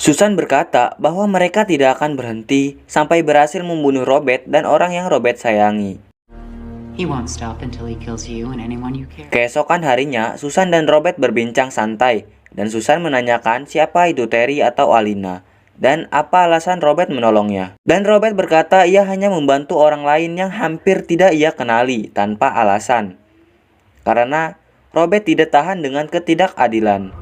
Susan berkata bahwa mereka tidak akan berhenti sampai berhasil membunuh Robert dan orang yang Robert sayangi. He won't stop until he kills you and anyone you care. Keesokan harinya, Susan dan Robert berbincang santai, dan Susan menanyakan siapa itu Terry atau Alina, dan apa alasan Robert menolongnya. Dan Robert berkata ia hanya membantu orang lain yang hampir tidak ia kenali tanpa alasan. Karena Robert tidak tahan dengan ketidakadilan.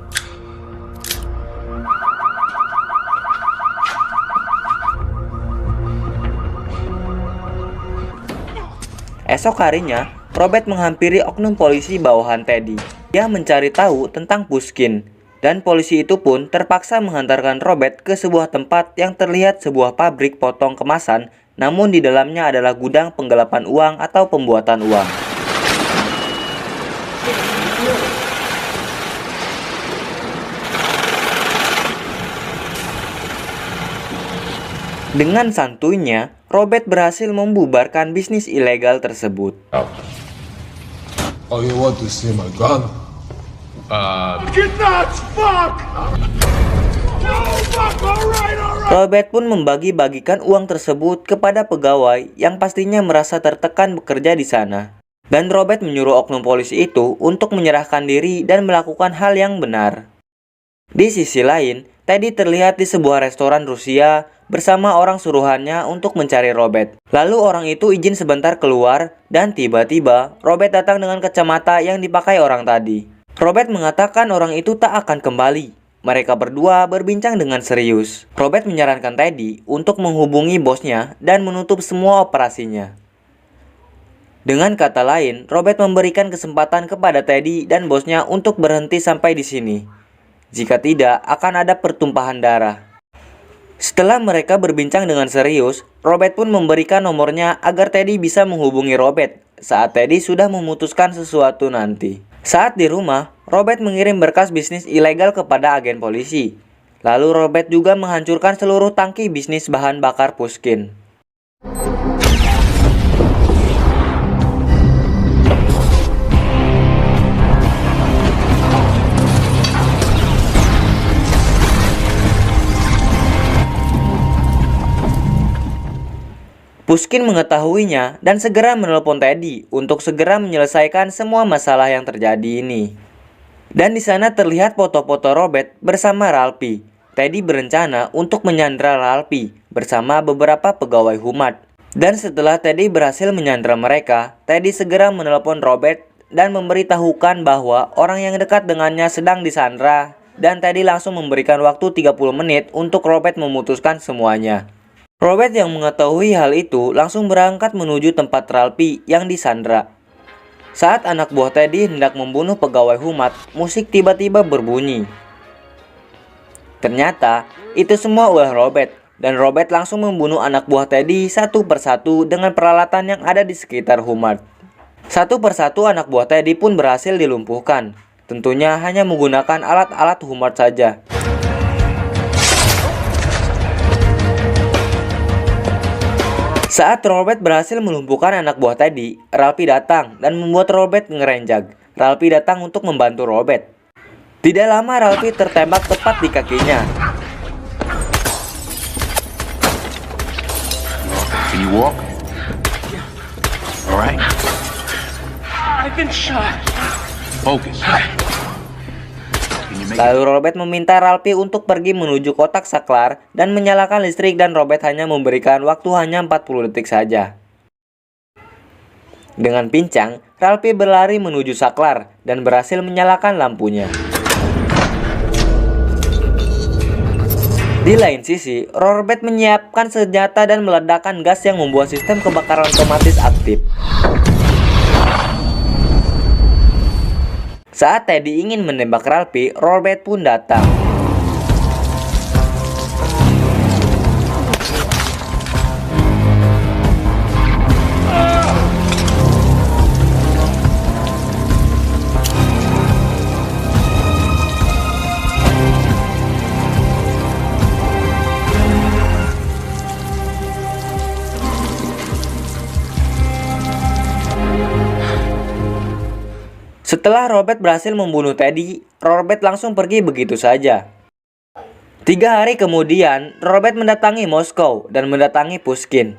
Esok harinya, Robert menghampiri oknum polisi bawahan Teddy. Dia mencari tahu tentang Pushkin, dan polisi itu pun terpaksa menghantarkan Robert ke sebuah tempat yang terlihat sebuah pabrik potong kemasan, namun di dalamnya adalah gudang penggelapan uang atau pembuatan uang. Dengan santuinya, Robert berhasil membubarkan bisnis ilegal tersebut. Oh, you want to see my gun? Get that! Fuck! No, fuck! Alright! Robert pun membagi-bagikan uang tersebut kepada pegawai yang pastinya merasa tertekan bekerja di sana. Dan Robert menyuruh oknum polisi itu untuk menyerahkan diri dan melakukan hal yang benar. Di sisi lain, Teddy terlihat di sebuah restoran Rusia bersama orang suruhannya untuk mencari Robert. Lalu orang itu izin sebentar keluar dan tiba-tiba Robert datang dengan kacamata yang dipakai orang tadi. Robert mengatakan orang itu tak akan kembali. Mereka berdua berbincang dengan serius. Robert menyarankan Teddy untuk menghubungi bosnya dan menutup semua operasinya. Dengan kata lain, Robert memberikan kesempatan kepada Teddy dan bosnya untuk berhenti sampai di sini. Jika tidak, akan ada pertumpahan darah. Setelah mereka berbincang dengan serius, Robert pun memberikan nomornya agar Teddy bisa menghubungi Robert saat Teddy sudah memutuskan sesuatu nanti. Saat di rumah, Robert mengirim berkas bisnis ilegal kepada agen polisi. Lalu Robert juga menghancurkan seluruh tangki bisnis bahan bakar Pushkin. Pushkin mengetahuinya dan segera menelpon Teddy untuk segera menyelesaikan semua masalah yang terjadi ini. Dan di sana terlihat foto-foto Robert bersama Ralphie. Teddy berencana untuk menyandra Ralphie bersama beberapa pegawai Humat. Dan setelah Teddy berhasil menyandra mereka, Teddy segera menelpon Robert dan memberitahukan bahwa orang yang dekat dengannya sedang disandra. Dan Teddy langsung memberikan waktu 30 menit untuk Robert memutuskan semuanya. Robert yang mengetahui hal itu langsung berangkat menuju tempat Ralphie yang disandra. Saat anak buah Teddy hendak membunuh pegawai Humat, musik tiba-tiba berbunyi. Ternyata itu semua ulah Robert, dan Robert langsung membunuh anak buah Teddy satu persatu dengan peralatan yang ada di sekitar Humat. Satu persatu anak buah Teddy pun berhasil dilumpuhkan, tentunya hanya menggunakan alat-alat Humat saja. Saat Robert berhasil melumpuhkan anak buah Teddy, Ralphie datang dan membuat Robert ngerenjag. Ralphie datang untuk membantu Robert. Tidak lama Ralphie tertembak tepat di kakinya. Can you walk? All right. I've been shot. Focus. Lalu Robert meminta Ralphie untuk pergi menuju kotak saklar dan menyalakan listrik, dan Robert hanya memberikan waktu hanya 40 detik saja. Dengan pincang, Ralphie berlari menuju saklar dan berhasil menyalakan lampunya. Di lain sisi, Robert menyiapkan senjata dan meledakkan gas yang membuat sistem kebakaran otomatis aktif. Saat Teddy ingin menembak Ralphie, Robert pun datang. Setelah Robert berhasil membunuh Teddy, Robert langsung pergi begitu saja. 3 hari kemudian, Robert mendatangi Moskow dan mendatangi Pushkin.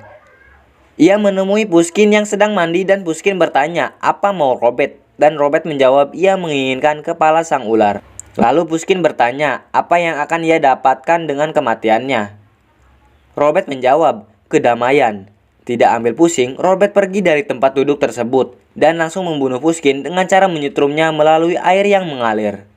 Ia menemui Pushkin yang sedang mandi dan Pushkin bertanya apa mau Robert. Dan Robert menjawab ia menginginkan kepala sang ular. Lalu Pushkin bertanya apa yang akan ia dapatkan dengan kematiannya. Robert menjawab, kedamaian. Tidak ambil pusing, Robert pergi dari tempat duduk tersebut dan langsung membunuh Pushkin dengan cara menyetrumnya melalui air yang mengalir.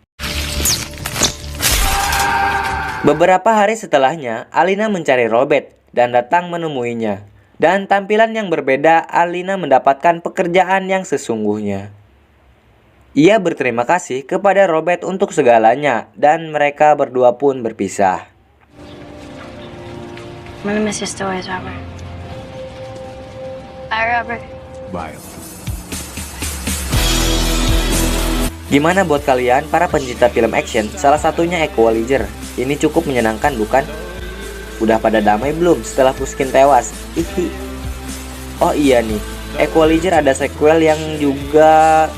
Beberapa hari setelahnya, Alina mencari Robert dan datang menemuinya. Dan tampilan yang berbeda, Alina mendapatkan pekerjaan yang sesungguhnya. Ia berterima kasih kepada Robert untuk segalanya dan mereka berdua pun berpisah. I'm gonna miss your stories, Robert. Bye, Robert. Bye. Gimana buat kalian para pencinta film action, salah satunya Equalizer? Ini cukup menyenangkan bukan? Udah pada damai belum setelah Pushkin tewas? Ihi. Oh iya nih, Equalizer ada sequel yang juga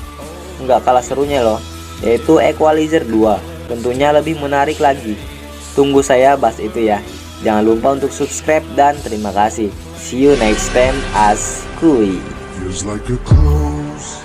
nggak kalah serunya loh, yaitu Equalizer 2. Tentunya lebih menarik lagi. Tunggu saya bahas itu ya. Jangan lupa untuk subscribe dan terima kasih. See you next time as Kui. Feels like you're close.